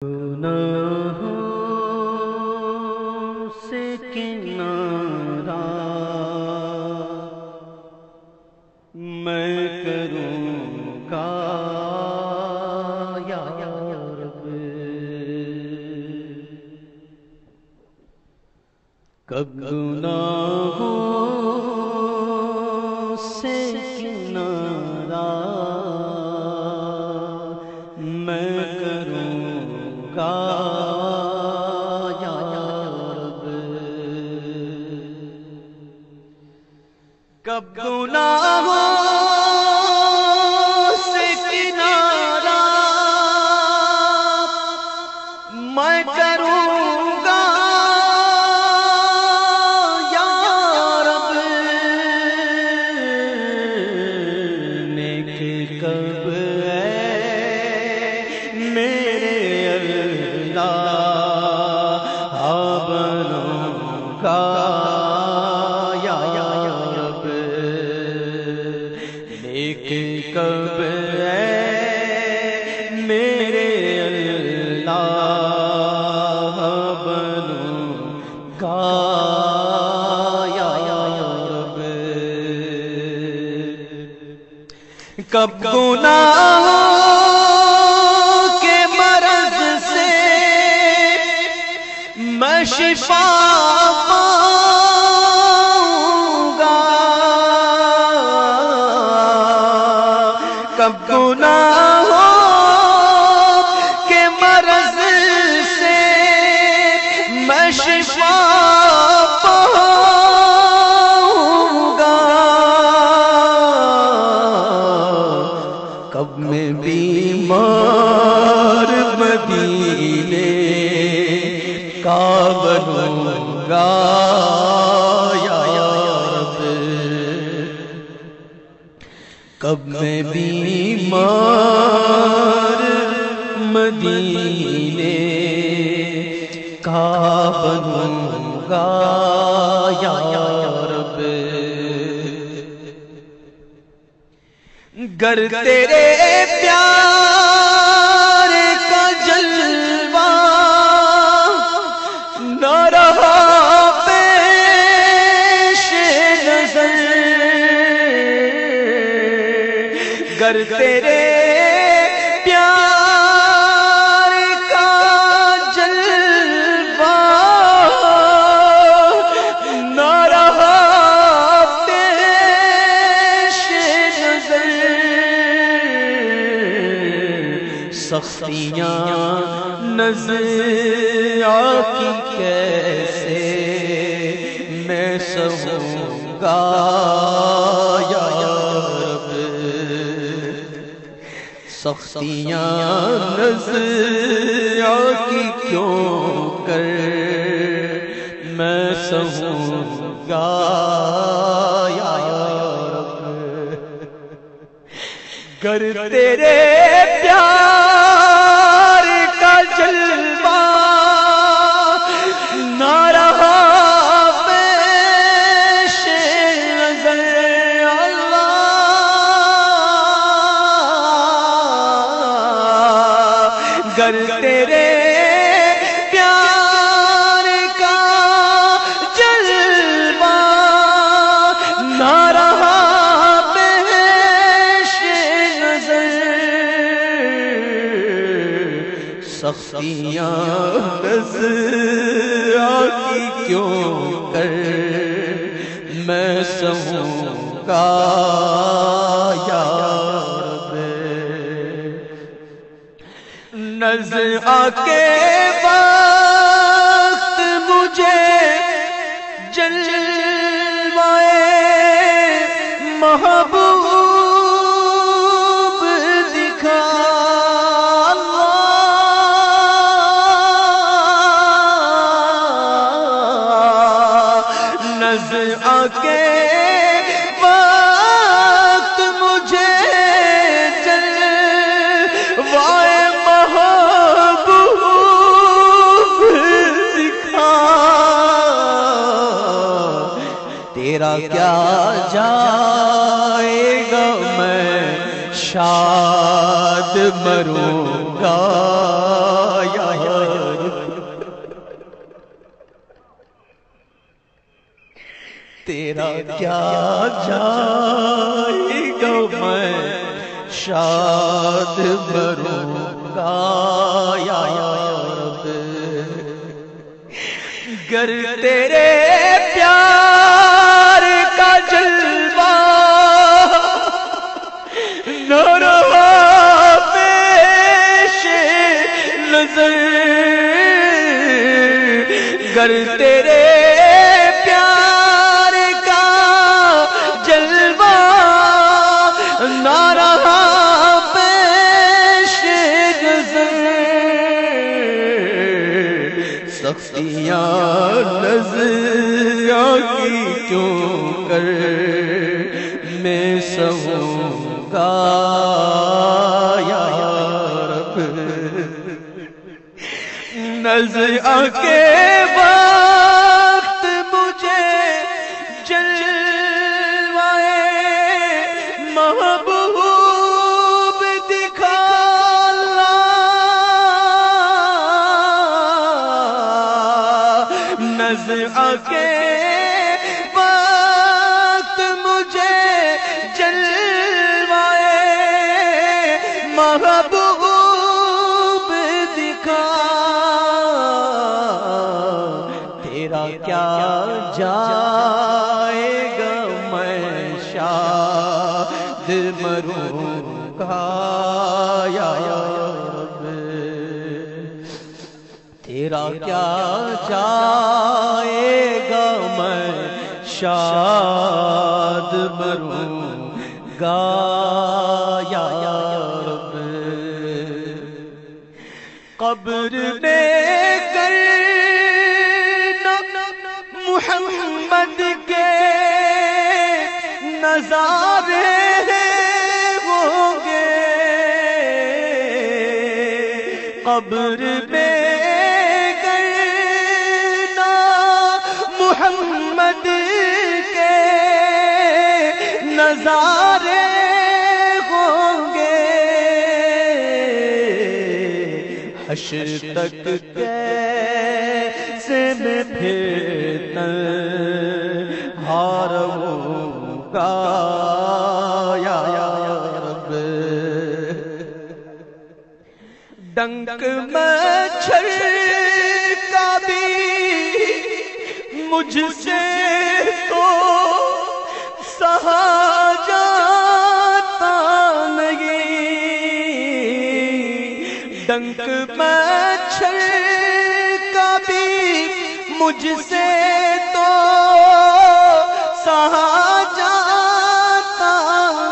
گناہوں سے کنارہ میں کروں گا یا رب، کب گناہوں سے کنارہ میں کروں گا یا رب، کب گناہوں سے کنارہ میں کروں گا یا رب، نیک کب بنوں گا یا رب، نیک کب میرے اللہ بنوں گا یا رب، کب گناہ میں شفا پاؤں گا، کب گناہوں کے مرض سے میں شفا پاؤں گا، کب میں بیمار مدینے کا بنوں گا یا رب، کب میں بیمار مدینے کا بنوں گا یا رب، گر تیرے پیار کا جلوہ نہ رہا پیش نظر، گر تیرے پیار کا جلوہ نہ رہا پیش نظر، سختیاں نظر آکی کیسے میں سہوں گا یا رب، سختیاں نظر آکی کیوں کر میں سہوں گا یا رب، گر تیرے پیار کا جلوہ نہ رہا پیش نظر، اللہ گر تیرے پیار کا جلوہ نہ رہا سختیاں نظر آتی کیوں کر میں سہوں گا یا رب، نظر آکے وقت مجھے جلوائے محبوب دکھا، نظر آکے وقت مجھے جلوائے محبوب دکھا، تیرا کیا جائے گا میں شاد مروں گا یا تیرا کیا جائے گا میں شاد مروں گا یا رب، گر تیرے پیار کا جلوہ نہ رہا پیش نظر، گر تیرے پیار کا جلوہ نہ رہا پیش نظر، سختیاں نظر کی کیوں کر میں سہوں گا یا رب، نظر کے وقت مجھے جلوائے محبوب دکھانا، نظر کے وقت مجھے جلوائے محبوب دکھا، تیرا کیا جائے گا میں شاد مروں گا یا رب، تیرا کیا جائے گا میں شاد مروں گا یا رب، قبر میں محمد کے نظارے ہوں گے، قبر میں گرنا محمد کے نظارے ہوں گے، حشر تک کیسے میں پھر ہار ہوں گا یا رب، ڈنک مچھر کا بھی مجھ سے تو سہا جاتا نہیں، ڈنک مچھر کا بھی مجھ سے تو سہا جاتا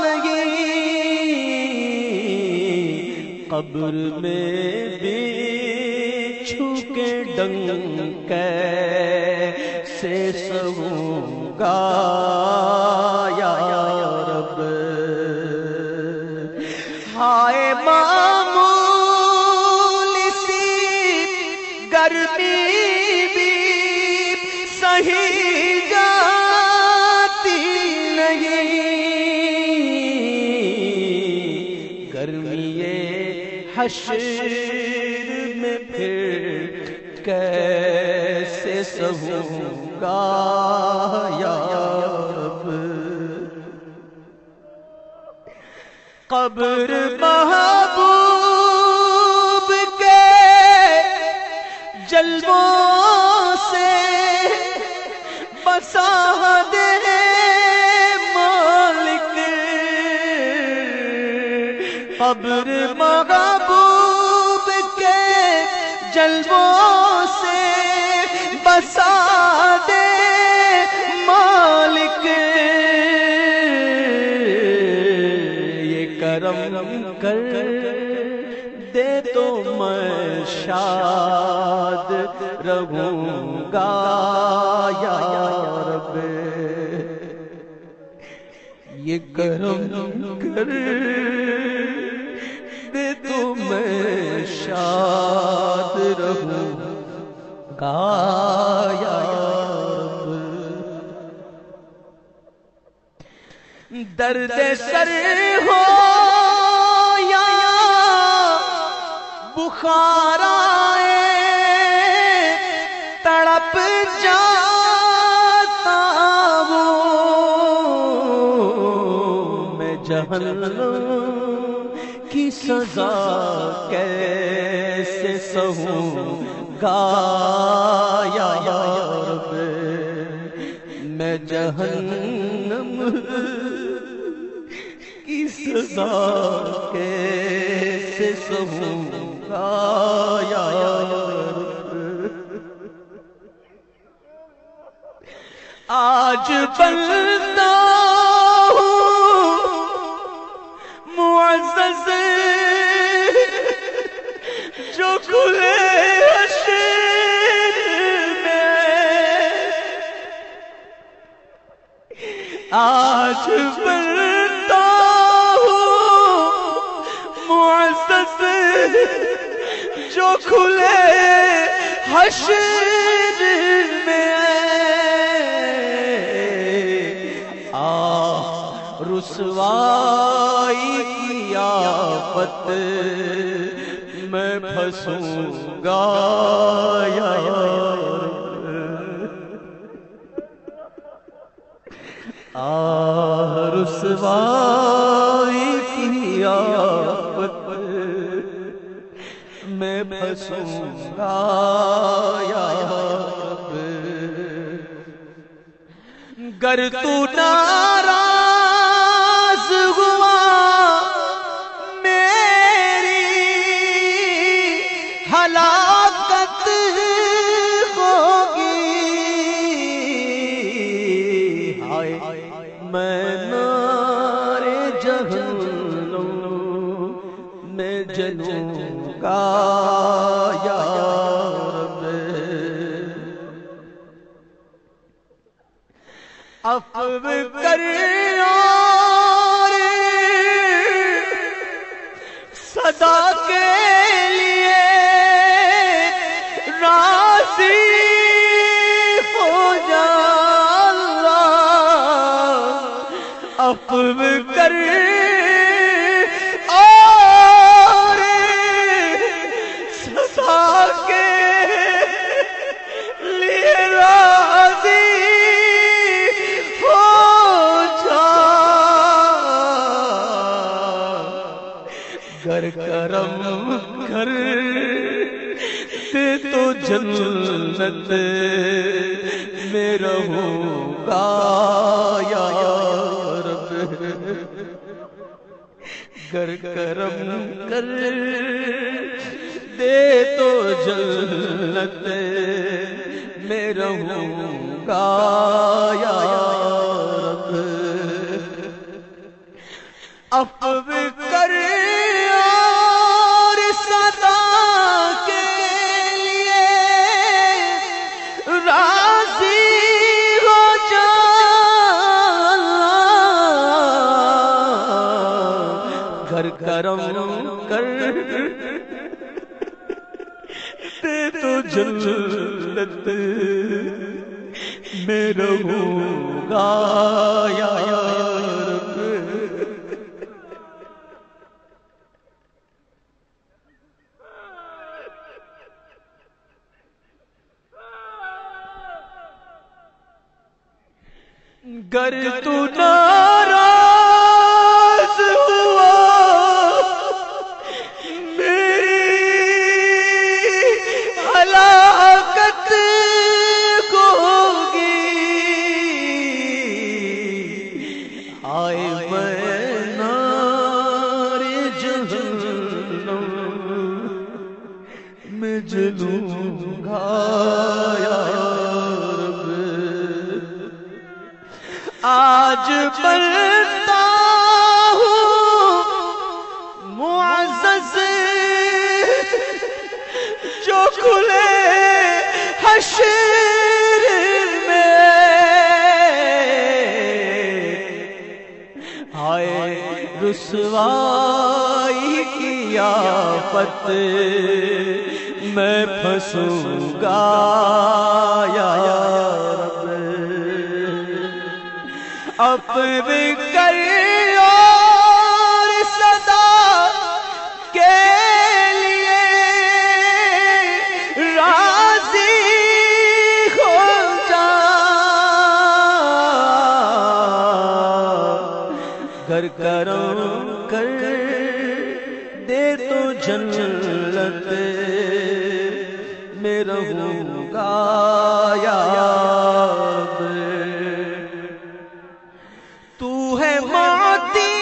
نہیں، قبر میں بچھو کے ڈنک کیسے سہوں گا یا رب، ہائے معمولی سی گرمی سہی جاتی نہیں، گرمی حشر میں پھر کیسے سہوں گا یا رب، قبر محبوب کے جلووں سے بسا دے مالک، قبر محبوب کے جلووں سے بسا دے مالک، یہ کرم کر دے تو میں شاد رہوں گا یا رب، یہ کرم کر دے تو میں شاد رہوں گا یا رب، درد سر ہو یا بخار آئے تڑپ جاتا ہوں، جہنم کی سزا کیسے سہوں گا یا رب، میں جہنم کی سزا کیسے سہوں گا یا رب۔ آج بندہ معزز جو کھلے حشر میں، آج بندہ معزز جو کھلے حشر میں، رسوائی کی آفت میں پھنسوں گا یا رب، رسوائی کی آفت میں پھنسوں گا یا رب، گر تو ناراض ہوا میری ہلاکت ہوگی، ہائے میں نار جہنم میں جلوں گا یا رب، عفو کر اور صدا کے لیے راضی ہو جا اللہ، عفو کر اور صدا کے لیے راضی گر کرم کر دے تو جنت میں رہوں گا یا رب، گر کرم کر دے تو جنت میں رہوں گا یا رب، عفو کر اور صدا کے لیے راضی ہو جا اللہ، گر کرم کر دے تو جنت میں رہوں گا یا رب، گر تو ناراض ہوا میری ہلاکت ہوگی، آئے میں نار جہنم میں جلوں گا یا رب، آج بنتا ہوں معزز جو کھلے حشر میں، ہائے رسوائی کی آفت میں پھنسوں گا یا رب، عفو کر اور صدا کے لیے راضی ہو جا، گر کرم میں رہوں گا یا رب۔ تو ہے معطی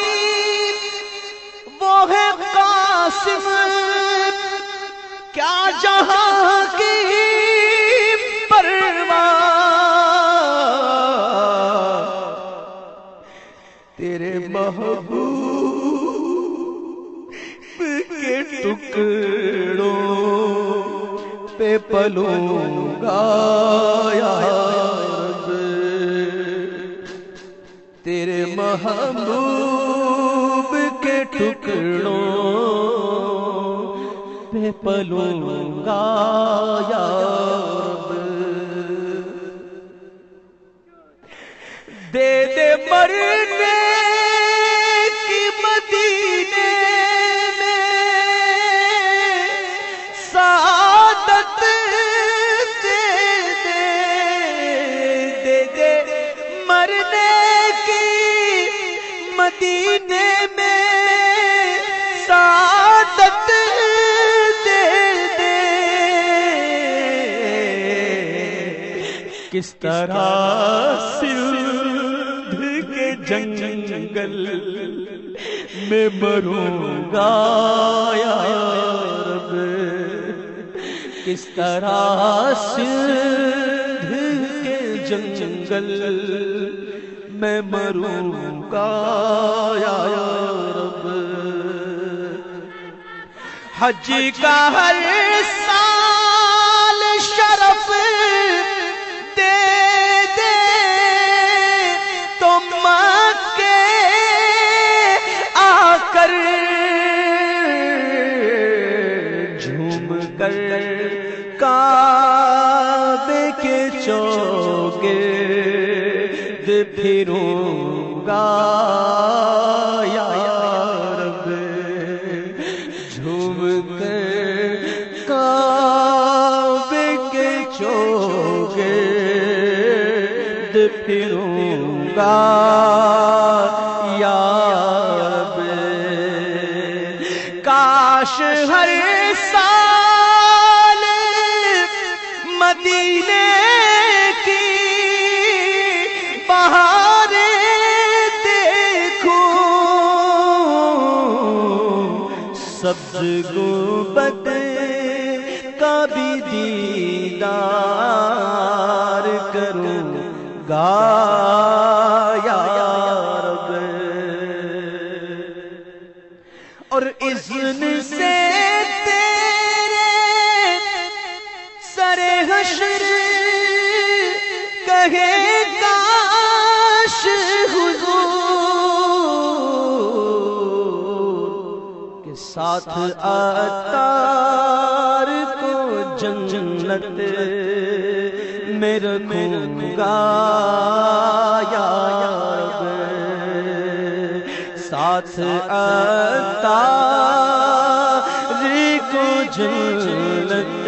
وہ ہے قاسم، کیا جہاں کی پرواہ، تیرے محبوب کے ٹکڑوں پہ پلوں گا یا رب، تیرے محبوب کے ٹکڑوں پہ پلوں گا یا رب۔ دے دے مرنے کی مدینے میں سعادت، دے دے دے دے مرنے کی مدینے میں سعادت، دے دے کس طرح جنگل میں مروں گا یا رب، کس طرح سندھ کے جنگل میں مروں گا یا رب۔ حج کا ہر سال شرف دے دے تو مکے آ کر جھوم کر کعبے کے چوگرد پھروں گا یا رب، جھوم کر کعبے کے چوگرد پھروں گا یا رب۔ کاش ہر سال مدینے کی بہاریں دیکھوں، سبز گنبد کا بھی دیدار کروں گا یا رب۔ اور اذن سے تیرے سر حشر کہے کاش حضور کے ساتھ عطار کو جنت میں رکھوں گا یا رب، ساتھ عطار کو جنت